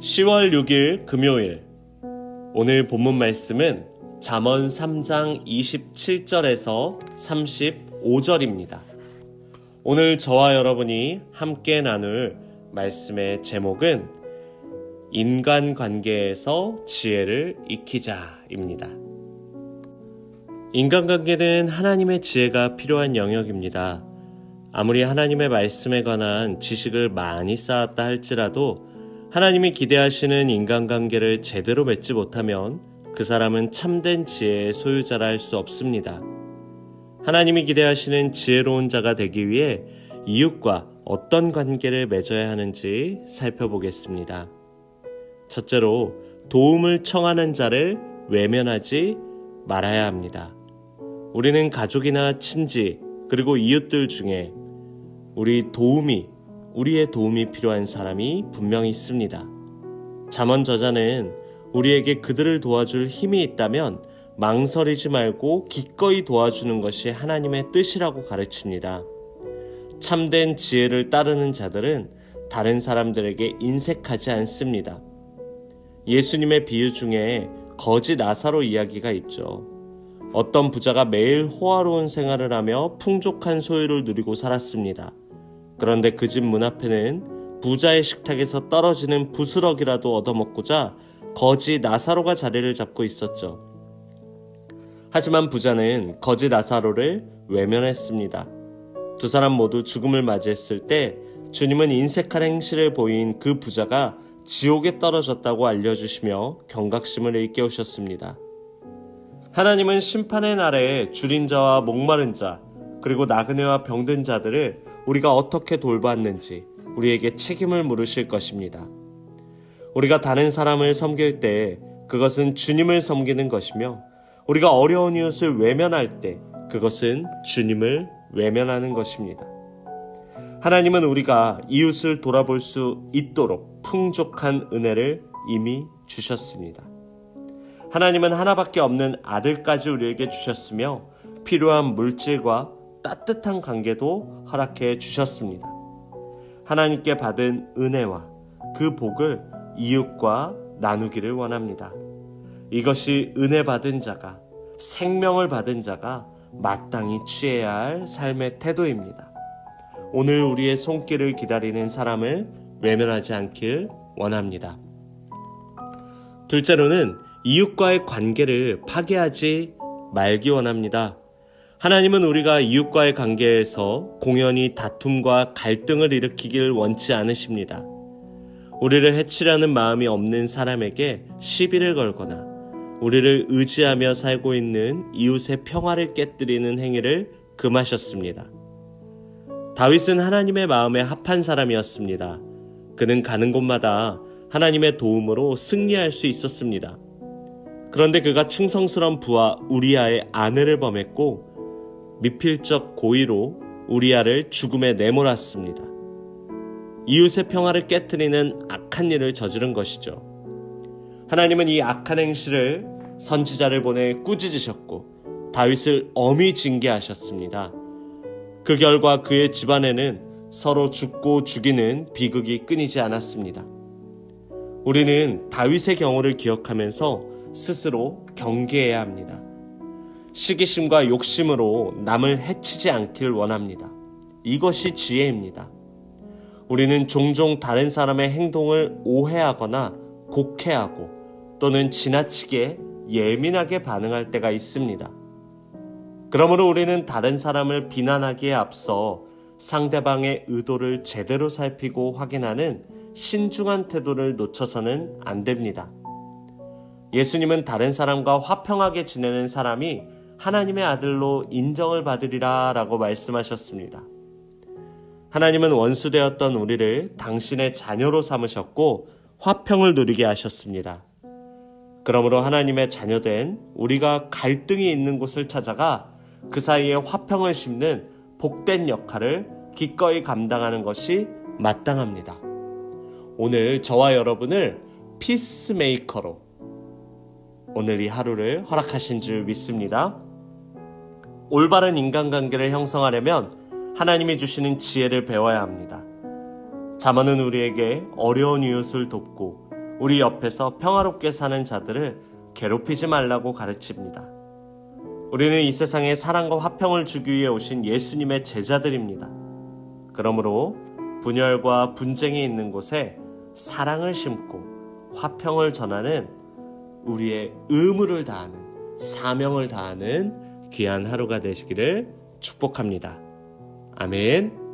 (10월 6일) 금요일, 오늘 본문 말씀은 잠언 3장 27절에서 35절입니다. 오늘 저와 여러분이 함께 나눌 말씀의 제목은 인간관계에서 지혜를 익히자입니다. 인간관계는 하나님의 지혜가 필요한 영역입니다. 아무리 하나님의 말씀에 관한 지식을 많이 쌓았다 할지라도 하나님이 기대하시는 인간관계를 제대로 맺지 못하면 그 사람은 참된 지혜의 소유자라 할 수 없습니다. 하나님이 기대하시는 지혜로운 자가 되기 위해 이웃과 어떤 관계를 맺어야 하는지 살펴보겠습니다. 첫째로, 도움을 청하는 자를 외면하지 말아야 합니다. 우리는 가족이나 친지 그리고 이웃들 중에 우리의 도움이 필요한 사람이 분명히 있습니다. 잠언 저자는 우리에게 그들을 도와줄 힘이 있다면 망설이지 말고 기꺼이 도와주는 것이 하나님의 뜻이라고 가르칩니다. 참된 지혜를 따르는 자들은 다른 사람들에게 인색하지 않습니다. 예수님의 비유 중에 거지 나사로 이야기가 있죠. 어떤 부자가 매일 호화로운 생활을 하며 풍족한 소유를 누리고 살았습니다. 그런데 그 집 문 앞에는 부자의 식탁에서 떨어지는 부스러기라도 얻어먹고자 거지 나사로가 자리를 잡고 있었죠. 하지만 부자는 거지 나사로를 외면했습니다. 두 사람 모두 죽음을 맞이했을 때 주님은 인색한 행실을 보인 그 부자가 지옥에 떨어졌다고 알려주시며 경각심을 일깨우셨습니다. 하나님은 심판의 날에 줄인 자와 목마른 자, 그리고 나그네와 병든 자들을 우리가 어떻게 돌봤는지 우리에게 책임을 물으실 것입니다. 우리가 다른 사람을 섬길 때 그것은 주님을 섬기는 것이며, 우리가 어려운 이웃을 외면할 때 그것은 주님을 외면하는 것입니다. 하나님은 우리가 이웃을 돌아볼 수 있도록 풍족한 은혜를 이미 주셨습니다. 하나님은 하나밖에 없는 아들까지 우리에게 주셨으며 필요한 물질과 따뜻한 관계도 허락해 주셨습니다. 하나님께 받은 은혜와 그 복을 이웃과 나누기를 원합니다. 이것이 은혜 받은 자가, 생명을 받은 자가 마땅히 취해야 할 삶의 태도입니다. 오늘 우리의 손길을 기다리는 사람을 외면하지 않길 원합니다. 둘째로는 이웃과의 관계를 파괴하지 말기 원합니다. 하나님은 우리가 이웃과의 관계에서 공연히 다툼과 갈등을 일으키길 원치 않으십니다. 우리를 해치려는 마음이 없는 사람에게 시비를 걸거나 우리를 의지하며 살고 있는 이웃의 평화를 깨뜨리는 행위를 금하셨습니다. 다윗은 하나님의 마음에 합한 사람이었습니다. 그는 가는 곳마다 하나님의 도움으로 승리할 수 있었습니다. 그런데 그가 충성스러운 부하 우리아의 아내를 범했고 미필적 고의로 우리아를 죽음에 내몰았습니다. 이웃의 평화를 깨트리는 악한 일을 저지른 것이죠. 하나님은 이 악한 행실을 선지자를 보내 꾸짖으셨고 다윗을 엄히 징계하셨습니다. 그 결과 그의 집안에는 서로 죽고 죽이는 비극이 끊이지 않았습니다. 우리는 다윗의 경우를 기억하면서 스스로 경계해야 합니다. 시기심과 욕심으로 남을 해치지 않길 원합니다. 이것이 지혜입니다. 우리는 종종 다른 사람의 행동을 오해하거나 곡해하고 또는 지나치게 예민하게 반응할 때가 있습니다. 그러므로 우리는 다른 사람을 비난하기에 앞서 상대방의 의도를 제대로 살피고 확인하는 신중한 태도를 놓쳐서는 안 됩니다. 예수님은 다른 사람과 화평하게 지내는 사람이 하나님의 아들로 인정을 받으리라 라고 말씀하셨습니다. 하나님은 원수되었던 우리를 당신의 자녀로 삼으셨고 화평을 누리게 하셨습니다. 그러므로 하나님의 자녀된 우리가 갈등이 있는 곳을 찾아가 그 사이에 화평을 심는 복된 역할을 기꺼이 감당하는 것이 마땅합니다. 오늘 저와 여러분을 피스메이커로 오늘 이 하루를 허락하신 줄 믿습니다. 올바른 인간관계를 형성하려면 하나님이 주시는 지혜를 배워야 합니다. 잠언은 우리에게 어려운 이웃을 돕고 우리 옆에서 평화롭게 사는 자들을 괴롭히지 말라고 가르칩니다. 우리는 이 세상에 사랑과 화평을 주기 위해 오신 예수님의 제자들입니다. 그러므로 분열과 분쟁이 있는 곳에 사랑을 심고 화평을 전하는 우리의 의무를 다하는, 사명을 다하는 귀한 하루가 되시기를 축복합니다. 아멘.